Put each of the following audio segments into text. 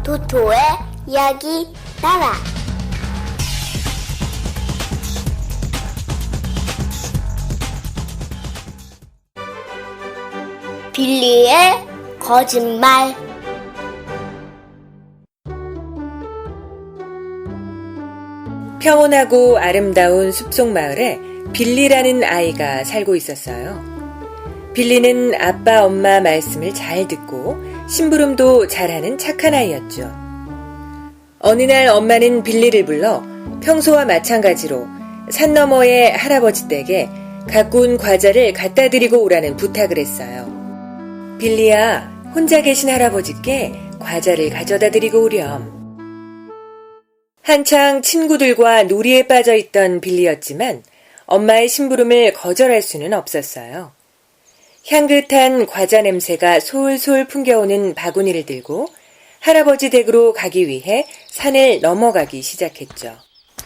토토의 이야기 나라. 빌리의 거짓말. 평온하고 아름다운 숲속 마을에 빌리라는 아이가 살고 있었어요. 빌리는 아빠, 엄마 말씀을 잘 듣고 심부름도 잘하는 착한 아이였죠. 어느 날 엄마는 빌리를 불러 평소와 마찬가지로 산 너머의 할아버지 댁에 갖고 온 과자를 갖다 드리고 오라는 부탁을 했어요. 빌리야, 혼자 계신 할아버지께 과자를 가져다 드리고 오렴. 한창 친구들과 놀이에 빠져 있던 빌리였지만 엄마의 심부름을 거절할 수는 없었어요. 향긋한 과자 냄새가 솔솔 풍겨오는 바구니를 들고 할아버지 댁으로 가기 위해 산을 넘어가기 시작했죠.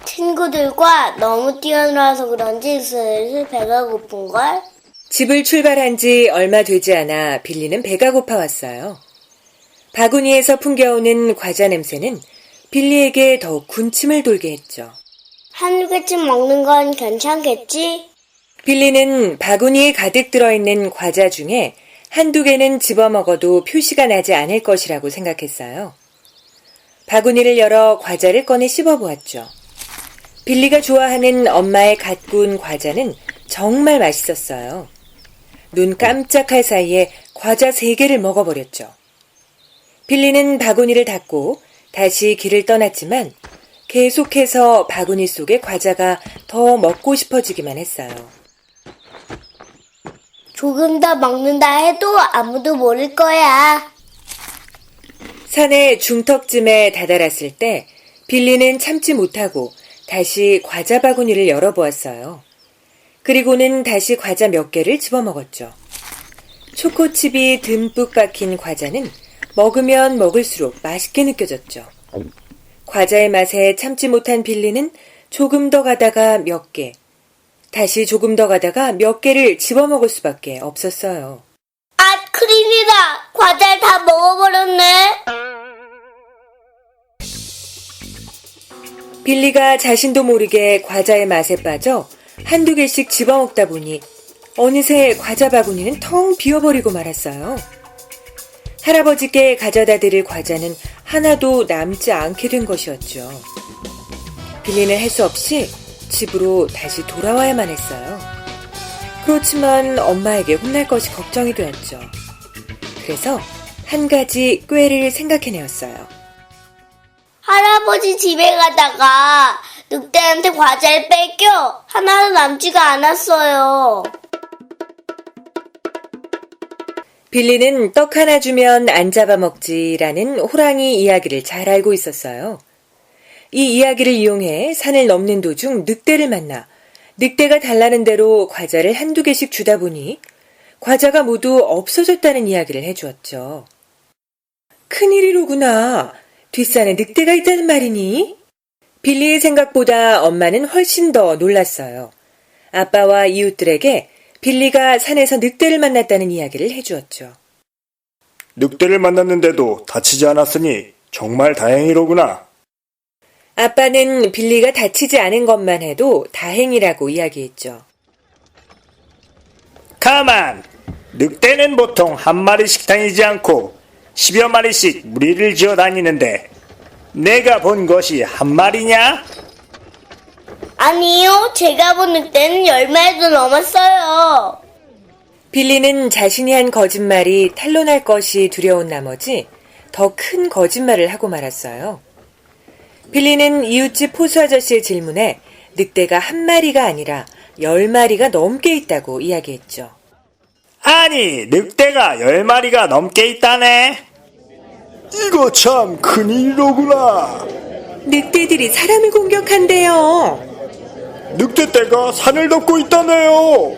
친구들과 너무 뛰어놀아서 그런지 슬슬 배가 고픈걸? 집을 출발한 지 얼마 되지 않아 빌리는 배가 고파왔어요. 바구니에서 풍겨오는 과자 냄새는 빌리에게 더욱 군침을 돌게 했죠. 한두 개쯤 먹는 건 괜찮겠지? 빌리는 바구니에 가득 들어있는 과자 중에 한두 개는 집어먹어도 표시가 나지 않을 것이라고 생각했어요. 바구니를 열어 과자를 꺼내 씹어보았죠. 빌리가 좋아하는 엄마의 갓 구운 과자는 정말 맛있었어요. 눈 깜짝할 사이에 과자 3개를 먹어버렸죠. 빌리는 바구니를 닫고 다시 길을 떠났지만 계속해서 바구니 속의 과자가 더 먹고 싶어지기만 했어요. 조금 더 먹는다 해도 아무도 모를 거야. 산의 중턱쯤에 다다랐을 때 빌리는 참지 못하고 다시 과자 바구니를 열어보았어요. 그리고는 다시 과자 몇 개를 집어먹었죠. 초코칩이 듬뿍 박힌 과자는 먹으면 먹을수록 맛있게 느껴졌죠. 과자의 맛에 참지 못한 빌리는 조금 더 가다가 몇 개, 다시 조금 더 가다가 몇 개를 집어먹을 수밖에 없었어요. 아, 큰일이다. 과자를 다 먹어버렸네. 빌리가 자신도 모르게 과자의 맛에 빠져 한두 개씩 집어먹다 보니 어느새 과자 바구니는 텅 비어버리고 말았어요. 할아버지께 가져다 드릴 과자는 하나도 남지 않게 된 것이었죠. 빌리는 할 수 없이 집으로 다시 돌아와야만 했어요. 그렇지만 엄마에게 혼날 것이 걱정이 되었죠. 그래서 한 가지 꾀를 생각해내었어요. 할아버지 집에 가다가 늑대한테 과자를 뺏겨 하나도 남지가 않았어요. 빌리는 떡 하나 주면 안 잡아먹지라는 호랑이 이야기를 잘 알고 있었어요. 이 이야기를 이용해 산을 넘는 도중 늑대를 만나 늑대가 달라는 대로 과자를 한두 개씩 주다 보니 과자가 모두 없어졌다는 이야기를 해주었죠. 큰일이로구나. 뒷산에 늑대가 있다는 말이니? 빌리의 생각보다 엄마는 훨씬 더 놀랐어요. 아빠와 이웃들에게 빌리가 산에서 늑대를 만났다는 이야기를 해주었죠. 늑대를 만났는데도 다치지 않았으니 정말 다행이로구나. 아빠는 빌리가 다치지 않은 것만 해도 다행이라고 이야기했죠. 가만! 늑대는 보통 한 마리씩 다니지 않고 10여 마리씩 무리를 지어 다니는데 내가 본 것이 한 마리냐? 아니요, 제가 본 늑대는 10마리도 넘었어요. 빌리는 자신이 한 거짓말이 탄로날 것이 두려운 나머지 더 큰 거짓말을 하고 말았어요. 빌리는 이웃집 포수 아저씨의 질문에 늑대가 한 마리가 아니라 10마리가 넘게 있다고 이야기했죠. 아니, 늑대가 10마리가 넘게 있다네? 이거 참 큰일이로구나. 늑대들이 사람을 공격한대요. 늑대떼가 산을 덮고 있다네요.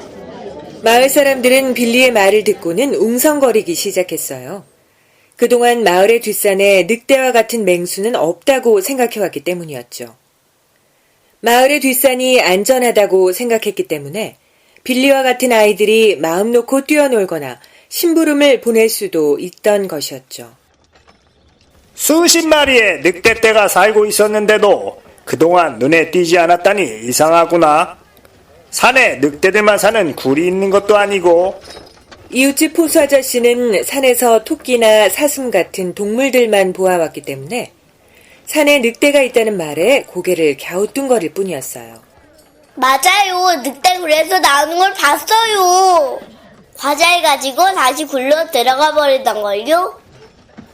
마을 사람들은 빌리의 말을 듣고는 웅성거리기 시작했어요. 그동안 마을의 뒷산에 늑대와 같은 맹수는 없다고 생각해왔기 때문이었죠. 마을의 뒷산이 안전하다고 생각했기 때문에 빌리와 같은 아이들이 마음 놓고 뛰어놀거나 심부름을 보낼 수도 있던 것이었죠. 수십 마리의 늑대떼가 살고 있었는데도 그동안 눈에 띄지 않았다니 이상하구나. 산에 늑대들만 사는 굴이 있는 것도 아니고. 이웃집 포수 아저씨는 산에서 토끼나 사슴 같은 동물들만 보아왔기 때문에 산에 늑대가 있다는 말에 고개를 갸우뚱거릴 뿐이었어요. 맞아요. 늑대 굴에서 나오는 걸 봤어요. 과자를 가지고 다시 굴로 들어가 버리던걸요.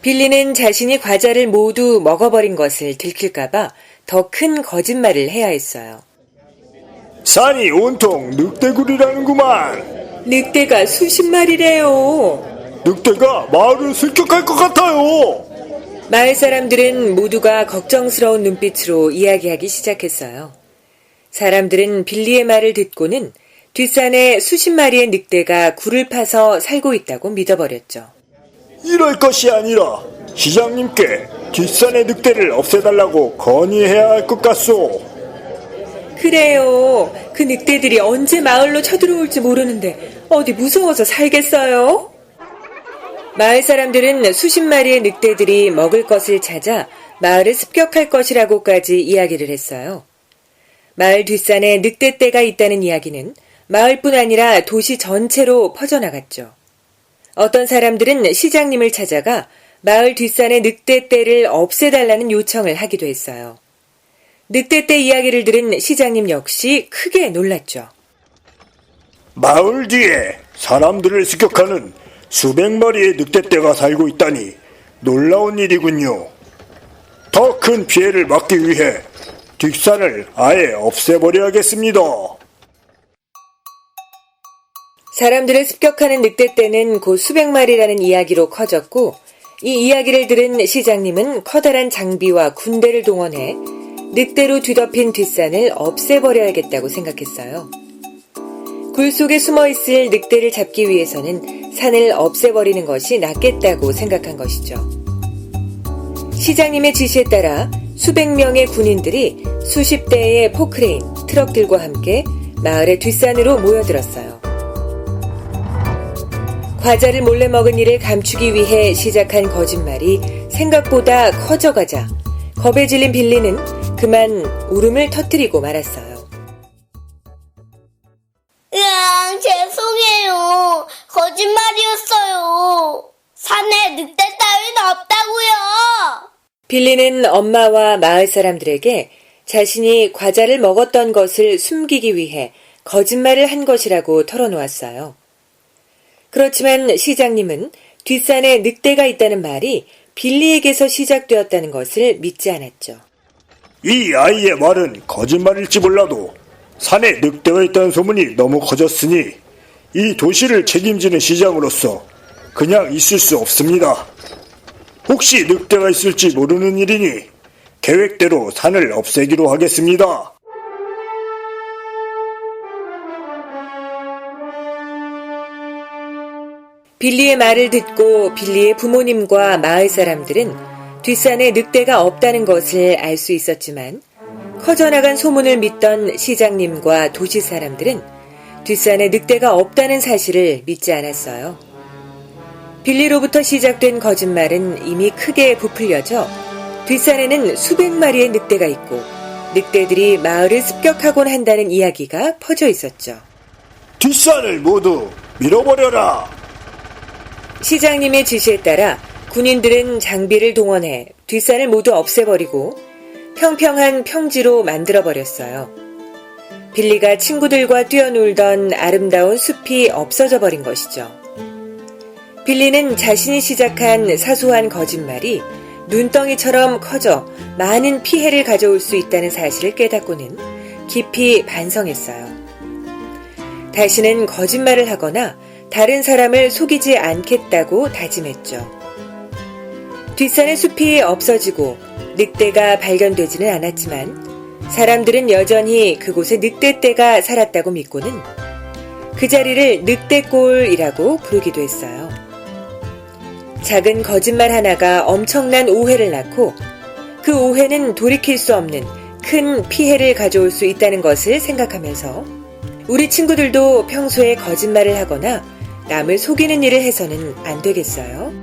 빌리는 자신이 과자를 모두 먹어버린 것을 들킬까봐 더 큰 거짓말을 해야 했어요. 산이 온통 늑대굴이라는구만. 늑대가 수십 마리래요. 늑대가 마을을 습격할 것 같아요. 마을 사람들은 모두가 걱정스러운 눈빛으로 이야기하기 시작했어요. 사람들은 빌리의 말을 듣고는 뒷산에 수십 마리의 늑대가 굴을 파서 살고 있다고 믿어버렸죠. 이럴 것이 아니라 시장님께 뒷산의 늑대를 없애달라고 건의해야 할 것 같소. 그래요. 그 늑대들이 언제 마을로 쳐들어올지 모르는데 어디 무서워서 살겠어요? 마을 사람들은 수십 마리의 늑대들이 먹을 것을 찾아 마을을 습격할 것이라고까지 이야기를 했어요. 마을 뒷산에 늑대떼가 있다는 이야기는 마을뿐 아니라 도시 전체로 퍼져나갔죠. 어떤 사람들은 시장님을 찾아가 마을 뒷산의 늑대떼를 없애달라는 요청을 하기도 했어요. 늑대떼 이야기를 들은 시장님 역시 크게 놀랐죠. 마을 뒤에 사람들을 습격하는 수백 마리의 늑대떼가 살고 있다니 놀라운 일이군요. 더 큰 피해를 막기 위해 뒷산을 아예 없애버려야겠습니다. 사람들을 습격하는 늑대떼는 곧 수백 마리라는 이야기로 커졌고 이 이야기를 들은 시장님은 커다란 장비와 군대를 동원해 늑대로 뒤덮인 뒷산을 없애버려야겠다고 생각했어요. 굴 속에 숨어있을 늑대를 잡기 위해서는 산을 없애버리는 것이 낫겠다고 생각한 것이죠. 시장님의 지시에 따라 수백 명의 군인들이 수십 대의 포크레인, 트럭들과 함께 마을의 뒷산으로 모여들었어요. 과자를 몰래 먹은 일을 감추기 위해 시작한 거짓말이 생각보다 커져가자 겁에 질린 빌리는 그만 울음을 터뜨리고 말았어요. 으앙, 죄송해요. 거짓말이었어요. 산에 늑대 따위는 없다고요. 빌리는 엄마와 마을 사람들에게 자신이 과자를 먹었던 것을 숨기기 위해 거짓말을 한 것이라고 털어놓았어요. 그렇지만 시장님은 뒷산에 늑대가 있다는 말이 빌리에게서 시작되었다는 것을 믿지 않았죠. 이 아이의 말은 거짓말일지 몰라도 산에 늑대가 있다는 소문이 너무 커졌으니 이 도시를 책임지는 시장으로서 그냥 있을 수 없습니다. 혹시 늑대가 있을지 모르는 일이니 계획대로 산을 없애기로 하겠습니다. 빌리의 말을 듣고 빌리의 부모님과 마을 사람들은 뒷산에 늑대가 없다는 것을 알 수 있었지만 커져나간 소문을 믿던 시장님과 도시 사람들은 뒷산에 늑대가 없다는 사실을 믿지 않았어요. 빌리로부터 시작된 거짓말은 이미 크게 부풀려져 뒷산에는 수백 마리의 늑대가 있고 늑대들이 마을을 습격하곤 한다는 이야기가 퍼져 있었죠. 뒷산을 모두 밀어버려라. 시장님의 지시에 따라 군인들은 장비를 동원해 뒷산을 모두 없애버리고 평평한 평지로 만들어버렸어요. 빌리가 친구들과 뛰어놀던 아름다운 숲이 없어져 버린 것이죠. 빌리는 자신이 시작한 사소한 거짓말이 눈덩이처럼 커져 많은 피해를 가져올 수 있다는 사실을 깨닫고는 깊이 반성했어요. 다시는 거짓말을 하거나 다른 사람을 속이지 않겠다고 다짐했죠. 뒷산의 숲이 없어지고 늑대가 발견되지는 않았지만 사람들은 여전히 그곳에 늑대떼가 살았다고 믿고는 그 자리를 늑대골이라고 부르기도 했어요. 작은 거짓말 하나가 엄청난 오해를 낳고 그 오해는 돌이킬 수 없는 큰 피해를 가져올 수 있다는 것을 생각하면서 우리 친구들도 평소에 거짓말을 하거나 남을 속이는 일을 해서는 안 되겠어요?